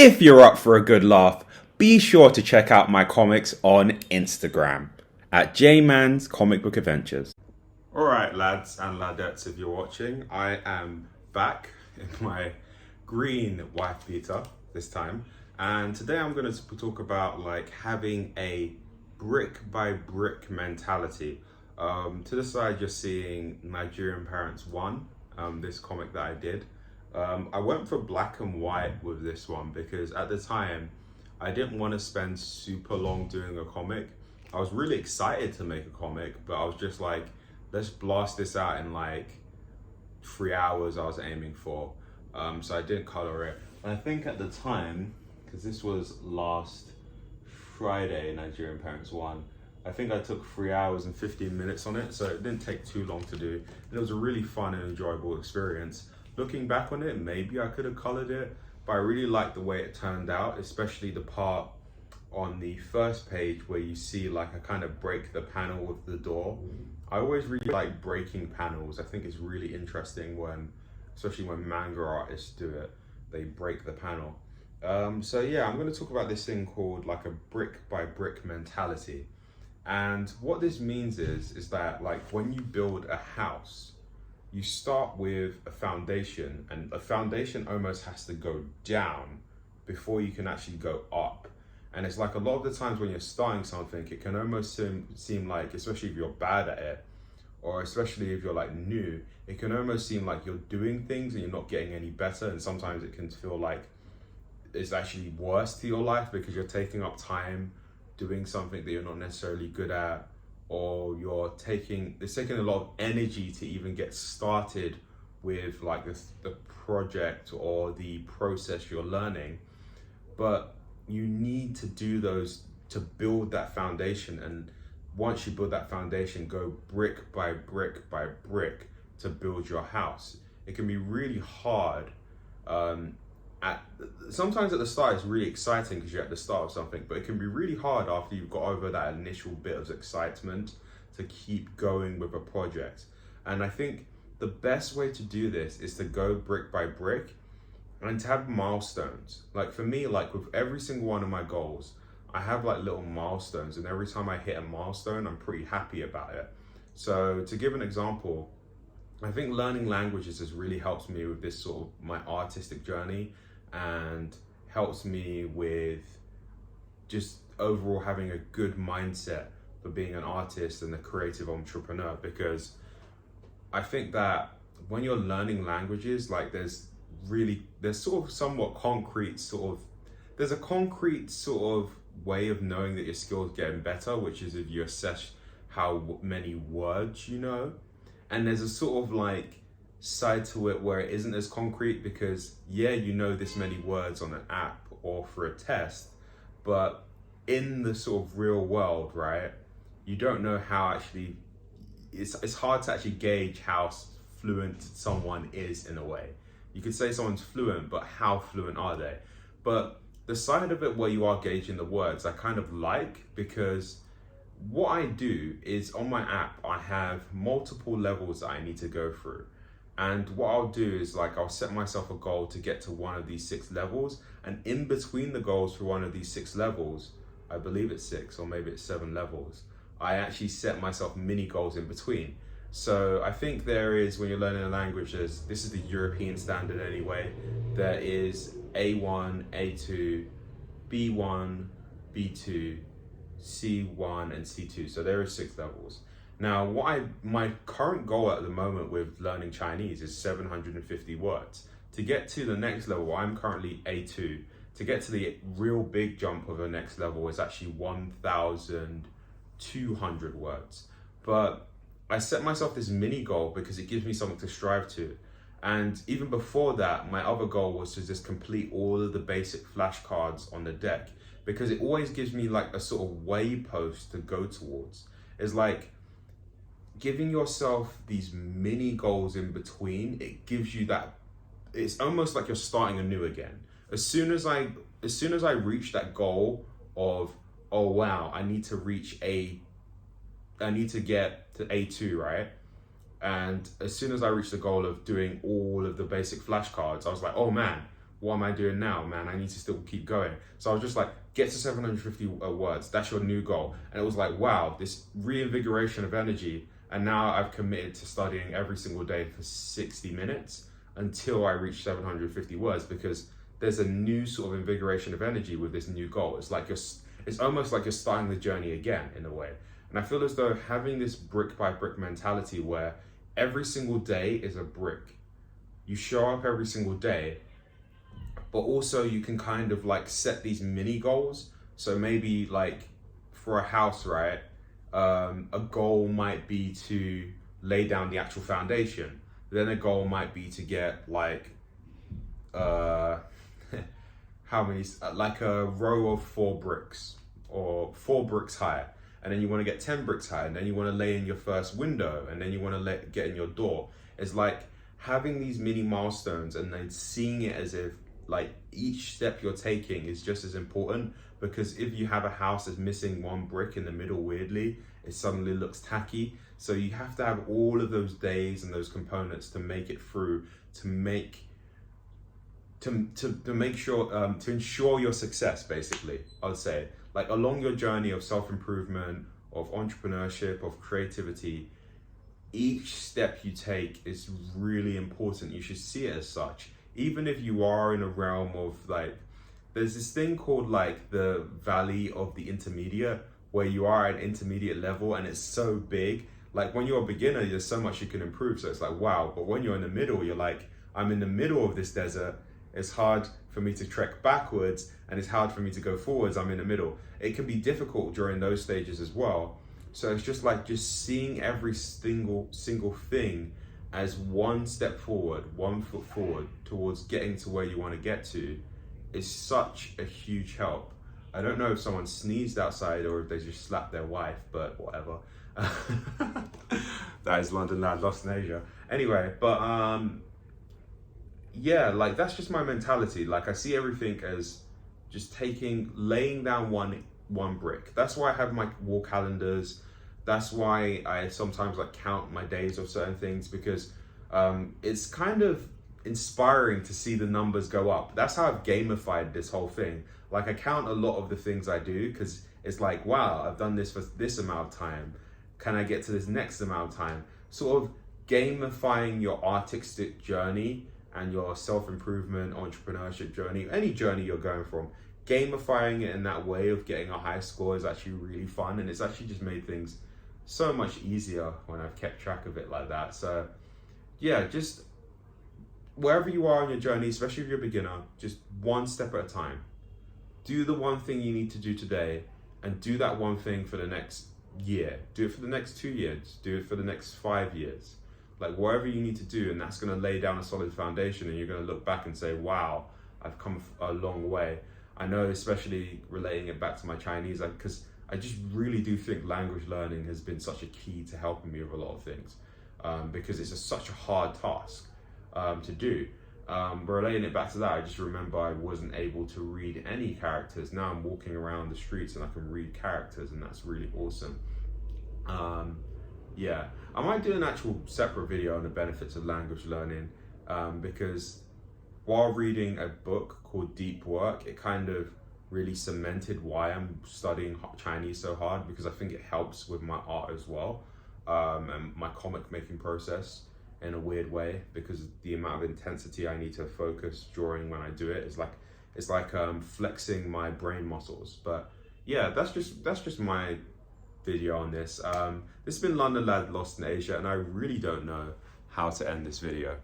If you're up for a good laugh, be sure to check out my comics on Instagram at JMan's Comic Book Adventures. Alright, lads and ladettes, if you're watching, I am back in my green wife beater this time. And today I'm going to talk about like having a brick by brick mentality. To the side, you're seeing Nigerian Parents 1, this comic that I did. I went for black and white with this one because at the time I didn't want to spend super long doing a comic. I was really excited to make a comic, but I was just like, let's blast this out in like 3 hours I was aiming for. So I didn't color it. And I think at the time, because this was last Friday, Nigerian Parents 1, I think I took 3 hours and 15 minutes on it, so it didn't take too long to do. And it was a really fun and enjoyable experience. Looking back on it, maybe I could have colored it, but I really liked the way it turned out, especially the part on the first page where you see like I kind of break the panel with the door. I always really like breaking panels. I think it's really interesting when, especially when manga artists do it, they break the panel. So yeah, I'm going to talk about this thing called like a brick by brick mentality. And what this means is that like when you build a house, you start with a foundation, and a foundation almost has to go down before you can actually go up. And it's like a lot of the times when you're starting something, it can almost seem like, especially if you're bad at it, or especially if you're like new, it can almost seem like you're doing things and you're not getting any better. And sometimes it can feel like it's actually worse to your life because you're taking up time doing something that you're not necessarily good at, or it's taking a lot of energy to even get started with like the project or the process you're learning. But you need to do those to build that foundation. And once you build that foundation, go brick by brick by brick to build your house. It can be really hard. Sometimes at the start it's really exciting because you're at the start of something, but it can be really hard after you've got over that initial bit of excitement to keep going with a project. And I think the best way to do this is to go brick by brick and to have milestones. Like for me, like with every single one of my goals, I have like little milestones, and every time I hit a milestone, I'm pretty happy about it. So to give an example, I think learning languages has really helped me with this sort of my artistic journey, and helps me with just overall having a good mindset for being an artist and a creative entrepreneur. Because I think that when you're learning languages, like there's sort of somewhat concrete there's a concrete sort of way of knowing that your skills getting better, which is if you assess how many words you know. And there's a sort of like side to it where it isn't as concrete, because yeah, you know this many words on an app or for a test, but in the sort of real world, right, you don't know how actually it's hard to actually gauge how fluent someone is. In a way, you could say someone's fluent, but how fluent are they? But the side of it where you are gauging the words, I kind of like, because what I do is on my app, I have multiple levels that I need to go through. And what I'll do is like, I'll set myself a goal to get to one of these 6 levels. And in between the goals for one of these 6 levels, I believe it's 6 or maybe it's 7 levels, I actually set myself mini goals in between. So I think there is, when you're learning a language, this is the European standard anyway, there is A1, A2, B1, B2, C1 and C2. So there are 6 levels. Now, my current goal at the moment with learning Chinese is 750 words. To get to the next level, I'm currently A2. To get to the real big jump of the next level is actually 1,200 words. But I set myself this mini goal because it gives me something to strive to. And even before that, my other goal was to just complete all of the basic flashcards on the deck, because it always gives me like a sort of waypost to go towards. It's like giving yourself these mini goals in between. It gives you that, it's almost like you're starting anew again. As soon as I reach that goal of, oh wow, I need to get to A2, right? And as soon as I reached the goal of doing all of the basic flashcards, I was like, oh man, what am I doing now? Man, I need to still keep going. So I was just like, get to 750 words. That's your new goal. And it was like, wow, this reinvigoration of energy. And now I've committed to studying every single day for 60 minutes until I reach 750 words, because there's a new sort of invigoration of energy with this new goal. It's like it's almost like you're starting the journey again in a way. And I feel as though having this brick by brick mentality where every single day is a brick. You show up every single day, but also you can kind of like set these mini goals. So maybe like for a house, right? A goal might be to lay down the actual foundation. Then a goal might be to get like, how many, like a row of 4 bricks or 4 bricks high. And then you want to get 10 bricks high, and then you want to lay in your first window, and then you want to get in your door. It's like having these mini milestones and then seeing it as if like each step you're taking is just as important, because if you have a house that's missing 1 brick in the middle, weirdly, it suddenly looks tacky. So you have to have all of those days and those components to make it through, to make sure to ensure your success, basically. I'd say, like, along your journey of self-improvement, of entrepreneurship, of creativity, each step you take is really important. You should see it as such. Even if you are in a realm of like, there's this thing called like the valley of the intermediate, where you are at an intermediate level and it's so big. Like when you're a beginner, there's so much you can improve. So it's like, wow. But when you're in the middle, you're like, I'm in the middle of this desert. It's hard for me to trek backwards and it's hard for me to go forwards. I'm in the middle. It can be difficult during those stages as well. So it's just like just seeing every single thing as one step forward, 1 foot forward towards getting to where you want to get to is such a huge help. I don't know if someone sneezed outside or if they just slapped their wife, but whatever. That is London Lad Lost in Asia. Anyway, but yeah, like that's just my mentality. Like I see everything as just laying down one brick. That's why I have my wall calendars. That's why I sometimes like count my days of certain things, because it's kind of inspiring to see the numbers go up. That's how I've gamified this whole thing. Like I count a lot of the things I do because it's like, wow, I've done this for this amount of time. Can I get to this next amount of time? Sort of gamifying your artistic journey and your self-improvement, entrepreneurship journey, any journey you're going from, gamifying it in that way of getting a high score is actually really fun, and it's actually just made things so much easier when I've kept track of it like that. So yeah, just wherever you are on your journey, especially if you're a beginner, just one step at a time. Do the one thing you need to do today, and do that one thing for the next year. Do it for the next 2 years. Do it for the next 5 years. Like whatever you need to do, and that's going to lay down a solid foundation, and you're going to look back and say, wow, I've come a long way. I know, especially relating it back to my Chinese, because I just really do think language learning has been such a key to helping me with a lot of things, because it's such a hard task to do. But relating it back to that, I just remember I wasn't able to read any characters. Now I'm walking around the streets and I can read characters, and that's really awesome. Yeah, I might do an actual separate video on the benefits of language learning, because while reading a book called Deep Work, it kind of really cemented why I'm studying Chinese so hard, because I think it helps with my art as well, and my comic making process in a weird way, because the amount of intensity I need to focus drawing when I do it is like, it's like flexing my brain muscles. But yeah, that's just my video on this. This has been London Lad Lost in Asia, and I really don't know how to end this video.